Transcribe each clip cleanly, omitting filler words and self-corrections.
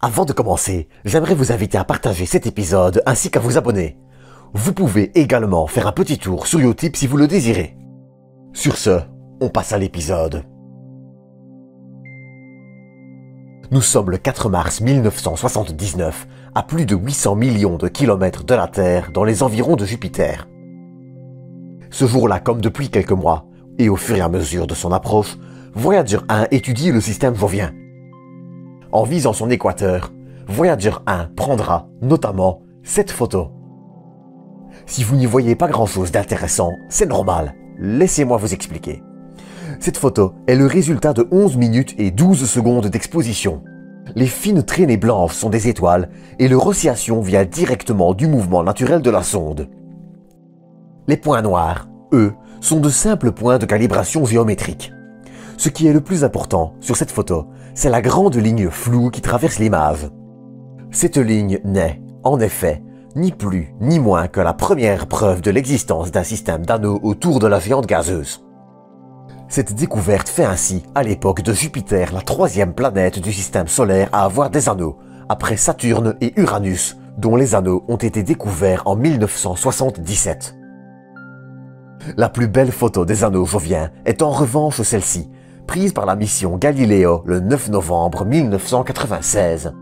Avant de commencer, j'aimerais vous inviter à partager cet épisode ainsi qu'à vous abonner. Vous pouvez également faire un petit tour sur Utip si vous le désirez. Sur ce, on passe à l'épisode. Nous sommes le 4 mars 1979, à plus de 800 millions de kilomètres de la Terre dans les environs de Jupiter. Ce jour-là, comme depuis quelques mois, et au fur et à mesure de son approche, Voyager 1 étudie le système jovien. En visant son équateur, Voyager 1 prendra notamment cette photo. Si vous n'y voyez pas grand-chose d'intéressant, c'est normal, laissez-moi vous expliquer. Cette photo est le résultat de 11 minutes et 12 secondes d'exposition. Les fines traînées blanches sont des étoiles et leur oscillation vient directement du mouvement naturel de la sonde. Les points noirs, eux, sont de simples points de calibration géométrique. Ce qui est le plus important sur cette photo, c'est la grande ligne floue qui traverse l'image. Cette ligne n'est, en effet, ni plus ni moins que la première preuve de l'existence d'un système d'anneaux autour de la géante gazeuse. Cette découverte fait ainsi, à l'époque de Jupiter, la troisième planète du système solaire à avoir des anneaux, après Saturne et Uranus, dont les anneaux ont été découverts en 1977. La plus belle photo des anneaux joviens est en revanche celle-ci, prise par la mission Galileo le 9 novembre 1996.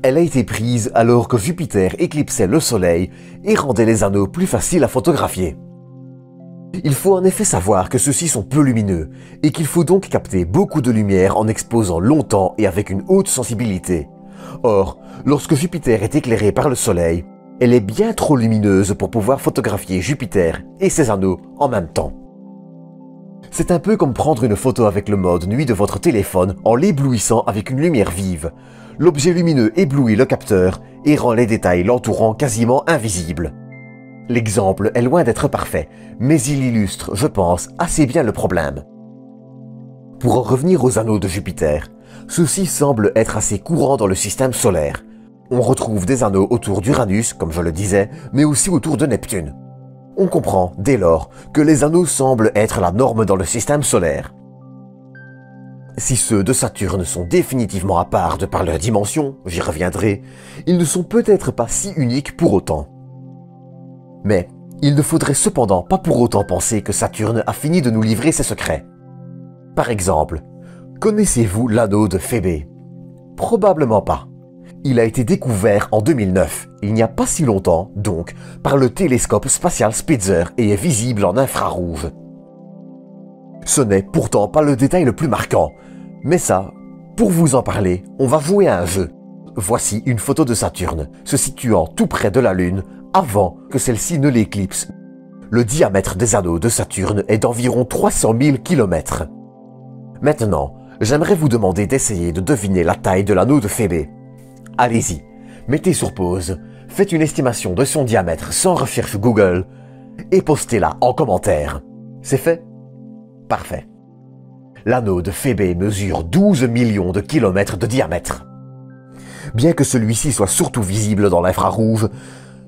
Elle a été prise alors que Jupiter éclipsait le Soleil et rendait les anneaux plus faciles à photographier. Il faut en effet savoir que ceux-ci sont peu lumineux et qu'il faut donc capter beaucoup de lumière en exposant longtemps et avec une haute sensibilité. Or, lorsque Jupiter est éclairé par le Soleil, elle est bien trop lumineuse pour pouvoir photographier Jupiter et ses anneaux en même temps. C'est un peu comme prendre une photo avec le mode nuit de votre téléphone en l'éblouissant avec une lumière vive. L'objet lumineux éblouit le capteur et rend les détails l'entourant quasiment invisibles. L'exemple est loin d'être parfait, mais il illustre, je pense, assez bien le problème. Pour en revenir aux anneaux de Jupiter, ceux-ci semblent être assez courants dans le système solaire. On retrouve des anneaux autour d'Uranus, comme je le disais, mais aussi autour de Neptune. On comprend, dès lors, que les anneaux semblent être la norme dans le système solaire. Si ceux de Saturne sont définitivement à part de par leur dimension, j'y reviendrai, ils ne sont peut-être pas si uniques pour autant. Mais il ne faudrait cependant pas pour autant penser que Saturne a fini de nous livrer ses secrets. Par exemple, connaissez-vous l'anneau de Phébé? Probablement pas. Il a été découvert en 2009, il n'y a pas si longtemps donc, par le télescope spatial Spitzer et est visible en infrarouge. Ce n'est pourtant pas le détail le plus marquant, mais ça, pour vous en parler, on va jouer à un jeu. Voici une photo de Saturne, se situant tout près de la Lune, avant que celle-ci ne l'éclipse. Le diamètre des anneaux de Saturne est d'environ 300 000 km. Maintenant, j'aimerais vous demander d'essayer de deviner la taille de l'anneau de Phébé. Allez-y, mettez sur pause, faites une estimation de son diamètre sans recherche Google et postez-la en commentaire. C'est fait? Parfait. L'anneau de Phébé mesure 12 millions de kilomètres de diamètre. Bien que celui-ci soit surtout visible dans l'infrarouge,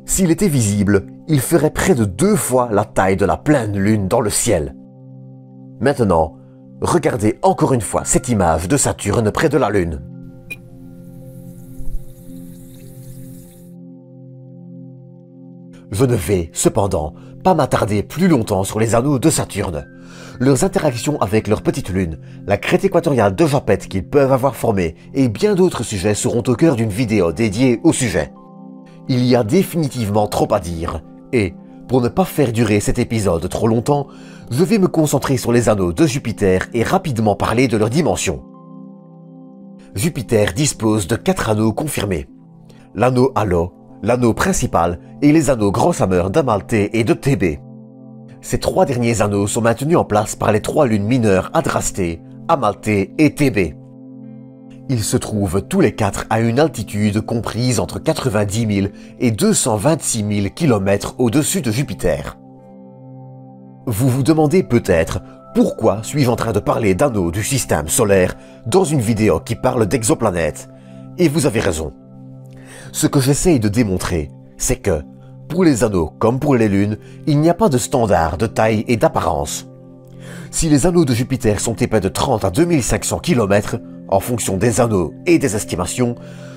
s'il était visible, il ferait près de 2 fois la taille de la pleine lune dans le ciel. Maintenant, regardez encore une fois cette image de Saturne près de la Lune. Je ne vais, cependant, pas m'attarder plus longtemps sur les anneaux de Saturne. Leurs interactions avec leur petite lune, la crête équatoriale de Japet qu'ils peuvent avoir formée et bien d'autres sujets seront au cœur d'une vidéo dédiée au sujet. Il y a définitivement trop à dire, et, pour ne pas faire durer cet épisode trop longtemps, je vais me concentrer sur les anneaux de Jupiter et rapidement parler de leurs dimensions. Jupiter dispose de 4 anneaux confirmés. L'anneau Halo, l'anneau principal et les anneaux Grand Hammer d'Amalthée et de Thébé. Ces 3 derniers anneaux sont maintenus en place par les 3 lunes mineures Adrastée, Amalthée et Thébé. Ils se trouvent tous les 4 à une altitude comprise entre 90 000 et 226 000 km au-dessus de Jupiter. Vous vous demandez peut-être pourquoi suis-je en train de parler d'anneaux du système solaire dans une vidéo qui parle d'exoplanètes, et vous avez raison. Ce que j'essaye de démontrer, c'est que, pour les anneaux comme pour les lunes, il n'y a pas de standard de taille et d'apparence. Si les anneaux de Jupiter sont épais de 30 à 2500 km, En fonction des anneaux et des estimations,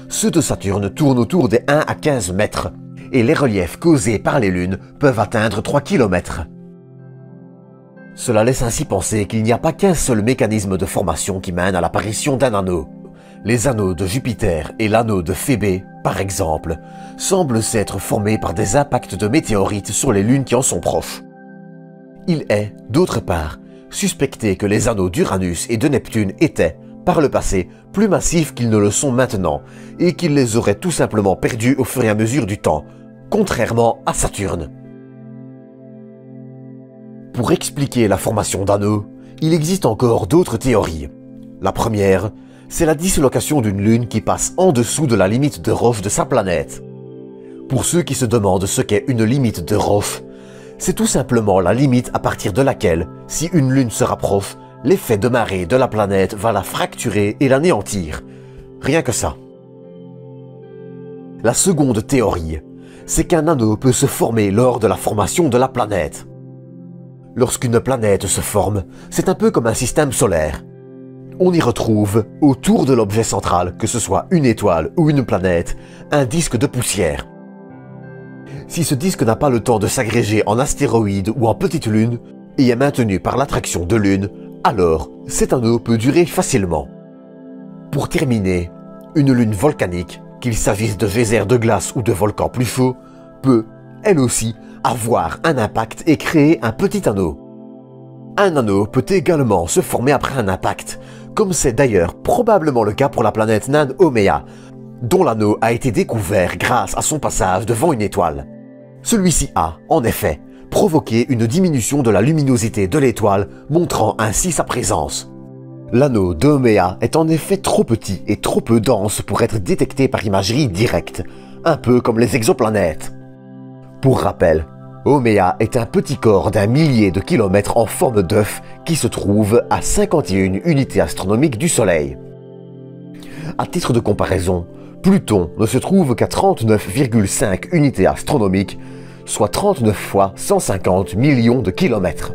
ceux de Saturne tournent autour des 1 à 15 mètres, et les reliefs causés par les lunes peuvent atteindre 3 km. Cela laisse ainsi penser qu'il n'y a pas qu'un seul mécanisme de formation qui mène à l'apparition d'un anneau. Les anneaux de Jupiter et l'anneau de Phébé, par exemple, semblent s'être formés par des impacts de météorites sur les lunes qui en sont proches. Il est, d'autre part, suspecté que les anneaux d'Uranus et de Neptune étaient, par le passé, plus massifs qu'ils ne le sont maintenant, et qu'ils les auraient tout simplement perdus au fur et à mesure du temps, contrairement à Saturne. Pour expliquer la formation d'anneaux, il existe encore d'autres théories. La première, c'est la dislocation d'une lune qui passe en dessous de la limite de Roche de sa planète. Pour ceux qui se demandent ce qu'est une limite de Roche, c'est tout simplement la limite à partir de laquelle, si une lune se rapproche, l'effet de marée de la planète va la fracturer et l'anéantir. Rien que ça. La seconde théorie, c'est qu'un anneau peut se former lors de la formation de la planète. Lorsqu'une planète se forme, c'est un peu comme un système solaire. On y retrouve, autour de l'objet central, que ce soit une étoile ou une planète, un disque de poussière. Si ce disque n'a pas le temps de s'agréger en astéroïde ou en petite lune, et est maintenu par l'attraction de lune, alors cet anneau peut durer facilement. Pour terminer, une lune volcanique, qu'il s'agisse de geysers de glace ou de volcans plus chauds, peut, elle aussi, avoir un impact et créer un petit anneau. Un anneau peut également se former après un impact, comme c'est d'ailleurs probablement le cas pour la planète naine Haumea, dont l'anneau a été découvert grâce à son passage devant une étoile. Celui-ci a, en effet, provoqué une diminution de la luminosité de l'étoile, montrant ainsi sa présence. L'anneau d'Haumea est en effet trop petit et trop peu dense pour être détecté par imagerie directe, un peu comme les exoplanètes. Pour rappel, Haumea est un petit corps d'1 millier de kilomètres en forme d'œuf qui se trouve à 51 unités astronomiques du Soleil. À titre de comparaison, Pluton ne se trouve qu'à 39,5 unités astronomiques, soit 39 fois 150 millions de kilomètres.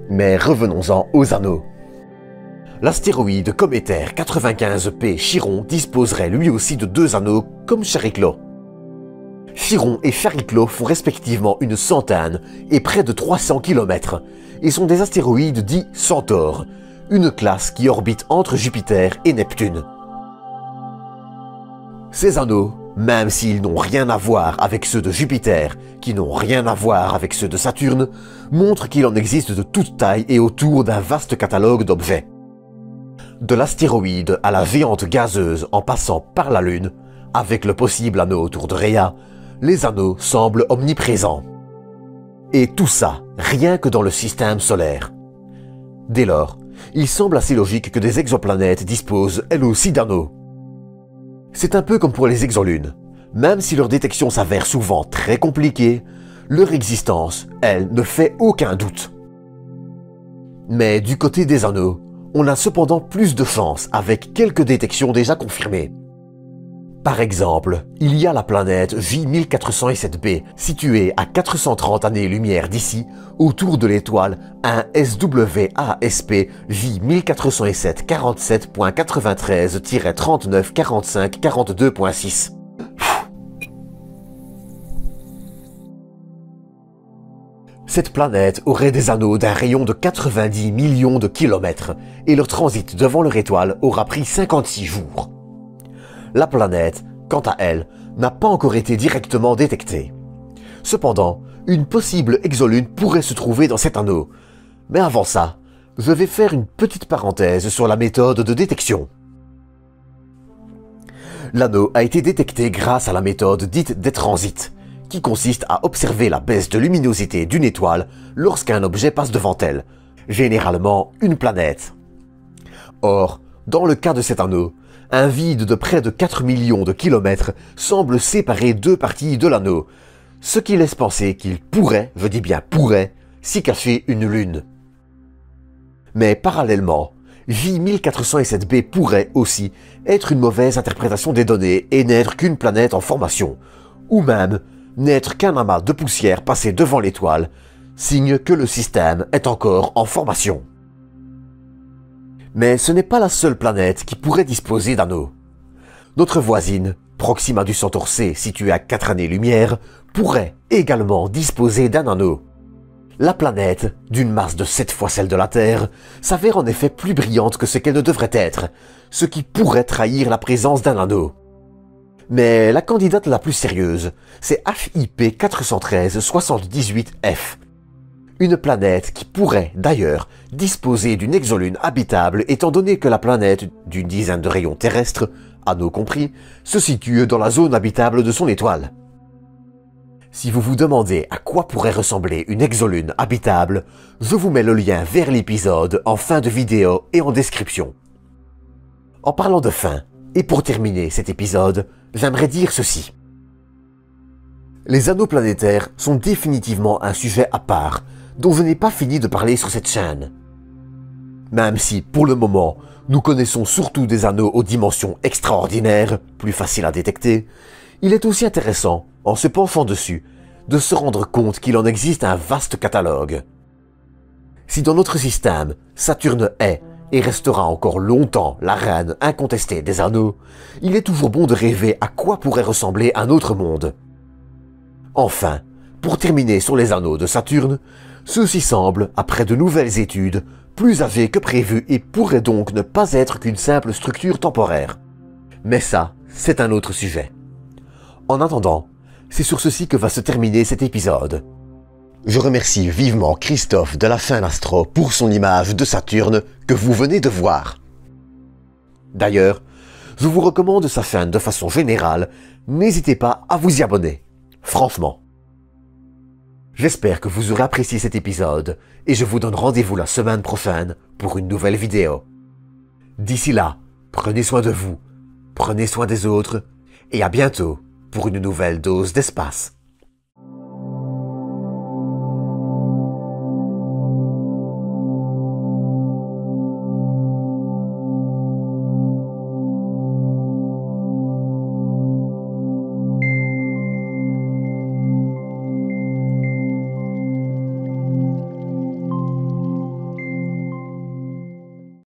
Mais revenons-en aux anneaux. L'astéroïde cométaire 95P Chiron disposerait lui aussi de 2 anneaux comme Chariklo. Chiron et Chariklo font respectivement une centaine et près de 300 km et sont des astéroïdes dits Centaures, une classe qui orbite entre Jupiter et Neptune. Ces anneaux, même s'ils n'ont rien à voir avec ceux de Jupiter, qui n'ont rien à voir avec ceux de Saturne, montrent qu'il en existe de toute taille et autour d'un vaste catalogue d'objets. De l'astéroïde à la géante gazeuse en passant par la Lune, avec le possible anneau autour de Rhea, les anneaux semblent omniprésents. Et tout ça, rien que dans le système solaire. Dès lors, il semble assez logique que des exoplanètes disposent elles aussi d'anneaux. C'est un peu comme pour les exolunes. Même si leur détection s'avère souvent très compliquée, leur existence, elle, ne fait aucun doute. Mais du côté des anneaux, on a cependant plus de chance avec quelques détections déjà confirmées. Par exemple, il y a la planète J1407b, située à 430 années-lumière d'ici, autour de l'étoile 1 SWASP J1407 47.93-3945-42.6. Cette planète aurait des anneaux d'un rayon de 90 millions de kilomètres, et leur transit devant leur étoile aura pris 56 jours. La planète, quant à elle, n'a pas encore été directement détectée. Cependant, une possible exolune pourrait se trouver dans cet anneau. Mais avant ça, je vais faire une petite parenthèse sur la méthode de détection. L'anneau a été détecté grâce à la méthode dite des transits, qui consiste à observer la baisse de luminosité d'une étoile lorsqu'un objet passe devant elle, généralement une planète. Or, dans le cas de cet anneau, un vide de près de 4 millions de kilomètres semble séparer 2 parties de l'anneau, ce qui laisse penser qu'il pourrait, je dis bien pourrait, s'y cacher une lune. Mais parallèlement, J1407b pourrait aussi être une mauvaise interprétation des données et n'être qu'une planète en formation, ou même n'être qu'un amas de poussière passé devant l'étoile, signe que le système est encore en formation. Mais ce n'est pas la seule planète qui pourrait disposer d'anneaux. Notre voisine, Proxima du Centaure C, située à 4 années-lumière, pourrait également disposer d'un anneau. La planète, d'une masse de 7 fois celle de la Terre, s'avère en effet plus brillante que ce qu'elle ne devrait être, ce qui pourrait trahir la présence d'un anneau. Mais la candidate la plus sérieuse, c'est HIP 413-78F. Une planète qui pourrait, d'ailleurs, disposer d'une exolune habitable étant donné que la planète, d'une dizaine de rayons terrestres, anneaux compris, se situe dans la zone habitable de son étoile. Si vous vous demandez à quoi pourrait ressembler une exolune habitable, je vous mets le lien vers l'épisode en fin de vidéo et en description. En parlant de fin, et pour terminer cet épisode, j'aimerais dire ceci. Les anneaux planétaires sont définitivement un sujet à part, dont je n'ai pas fini de parler sur cette chaîne. Même si, pour le moment, nous connaissons surtout des anneaux aux dimensions extraordinaires, plus faciles à détecter, il est aussi intéressant, en se penchant dessus, de se rendre compte qu'il en existe un vaste catalogue. Si dans notre système, Saturne est et restera encore longtemps la reine incontestée des anneaux, il est toujours bon de rêver à quoi pourrait ressembler un autre monde. Enfin, pour terminer sur les anneaux de Saturne, ceux-ci semblent, après de nouvelles études, plus âgés que prévu et pourraient donc ne pas être qu'une simple structure temporaire. Mais ça, c'est un autre sujet. En attendant, c'est sur ceci que va se terminer cet épisode. Je remercie vivement Christophe de la Fin Astro pour son image de Saturne que vous venez de voir. D'ailleurs, je vous recommande sa chaîne de façon générale, n'hésitez pas à vous y abonner. Franchement. J'espère que vous aurez apprécié cet épisode et je vous donne rendez-vous la semaine prochaine pour une nouvelle vidéo. D'ici là, prenez soin de vous, prenez soin des autres et à bientôt pour une nouvelle dose d'espace.